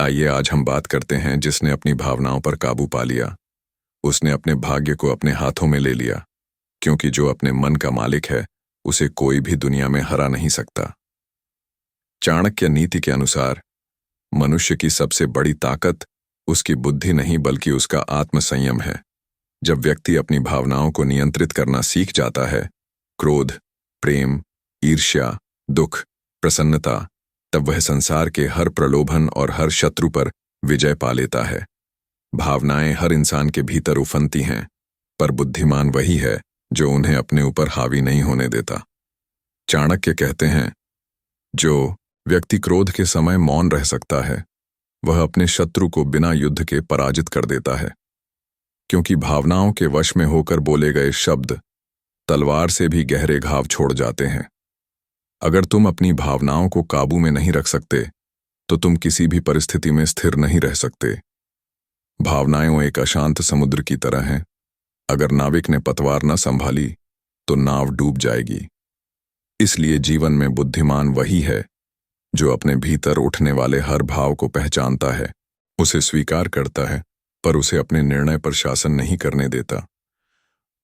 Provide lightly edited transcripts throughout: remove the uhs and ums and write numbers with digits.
आइए आज हम बात करते हैं जिसने अपनी भावनाओं पर काबू पा लिया। उसने अपने भाग्य को अपने हाथों में ले लिया, क्योंकि जो अपने मन का मालिक है उसे कोई भी दुनिया में हरा नहीं सकता। चाणक्य नीति के अनुसार मनुष्य की सबसे बड़ी ताकत उसकी बुद्धि नहीं बल्कि उसका आत्मसंयम है। जब व्यक्ति अपनी भावनाओं को नियंत्रित करना सीख जाता है, क्रोध, प्रेम, ईर्ष्या, दुख, प्रसन्नता, तब वह संसार के हर प्रलोभन और हर शत्रु पर विजय पा लेता है। भावनाएं हर इंसान के भीतर उफनती हैं, पर बुद्धिमान वही है जो उन्हें अपने ऊपर हावी नहीं होने देता। चाणक्य कहते हैं, जो व्यक्ति क्रोध के समय मौन रह सकता है, वह अपने शत्रु को बिना युद्ध के पराजित कर देता है, क्योंकि भावनाओं के वश में होकर बोले गए शब्द तलवार से भी गहरे घाव छोड़ जाते हैं। अगर तुम अपनी भावनाओं को काबू में नहीं रख सकते, तो तुम किसी भी परिस्थिति में स्थिर नहीं रह सकते। भावनाएं एक अशांत समुद्र की तरह हैं। अगर नाविक ने पतवार न संभाली, तो नाव डूब जाएगी। इसलिए जीवन में बुद्धिमान वही है जो अपने भीतर उठने वाले हर भाव को पहचानता है, उसे स्वीकार करता है, पर उसे अपने निर्णय पर शासन नहीं करने देता।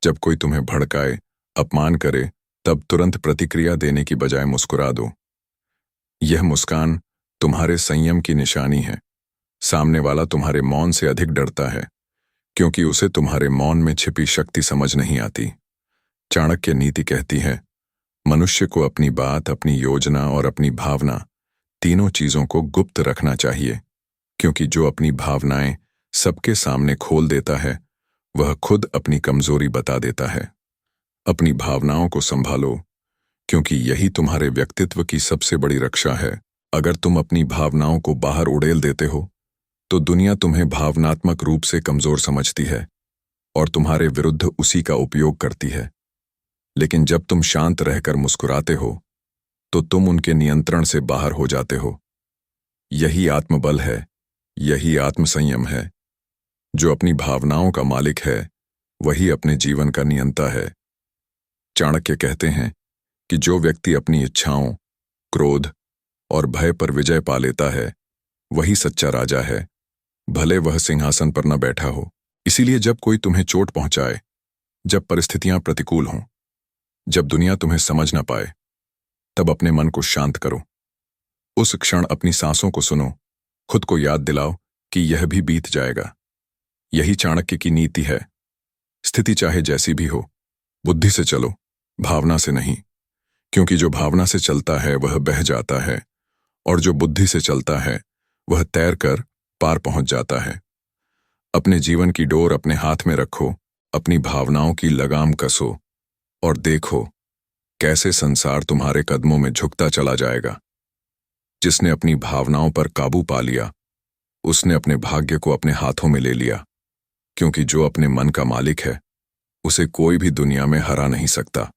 जब कोई तुम्हें भड़काए, अपमान करे, तब तुरंत प्रतिक्रिया देने की बजाय मुस्कुरा दो। यह मुस्कान तुम्हारे संयम की निशानी है। सामने वाला तुम्हारे मौन से अधिक डरता है, क्योंकि उसे तुम्हारे मौन में छिपी शक्ति समझ नहीं आती। चाणक्य नीति कहती है, मनुष्य को अपनी बात, अपनी योजना और अपनी भावना, तीनों चीजों को गुप्त रखना चाहिए, क्योंकि जो अपनी भावनाएं सबके सामने खोल देता है, वह खुद अपनी कमजोरी बता देता है। अपनी भावनाओं को संभालो, क्योंकि यही तुम्हारे व्यक्तित्व की सबसे बड़ी रक्षा है। अगर तुम अपनी भावनाओं को बाहर उड़ेल देते हो, तो दुनिया तुम्हें भावनात्मक रूप से कमजोर समझती है और तुम्हारे विरुद्ध उसी का उपयोग करती है। लेकिन जब तुम शांत रहकर मुस्कुराते हो, तो तुम उनके नियंत्रण से बाहर हो जाते हो। यही आत्मबल है, यही आत्मसंयम है। जो अपनी भावनाओं का मालिक है, वही अपने जीवन का नियंता है। चाणक्य कहते हैं कि जो व्यक्ति अपनी इच्छाओं, क्रोध और भय पर विजय पा लेता है, वही सच्चा राजा है, भले वह सिंहासन पर न बैठा हो। इसीलिए जब कोई तुम्हें चोट पहुंचाए, जब परिस्थितियां प्रतिकूल हों, जब दुनिया तुम्हें समझ न पाए, तब अपने मन को शांत करो। उस क्षण अपनी सांसों को सुनो, खुद को याद दिलाओ कि यह भी बीत जाएगा। यही चाणक्य की नीति है। स्थिति चाहे जैसी भी हो, बुद्धि से चलो, भावना से नहीं, क्योंकि जो भावना से चलता है वह बह जाता है, और जो बुद्धि से चलता है वह तैर कर पार पहुंच जाता है। अपने जीवन की डोर अपने हाथ में रखो, अपनी भावनाओं की लगाम कसो, और देखो कैसे संसार तुम्हारे कदमों में झुकता चला जाएगा। जिसने अपनी भावनाओं पर काबू पा लिया, उसने अपने भाग्य को अपने हाथों में ले लिया, क्योंकि जो अपने मन का मालिक है, उसे कोई भी दुनिया में हरा नहीं सकता।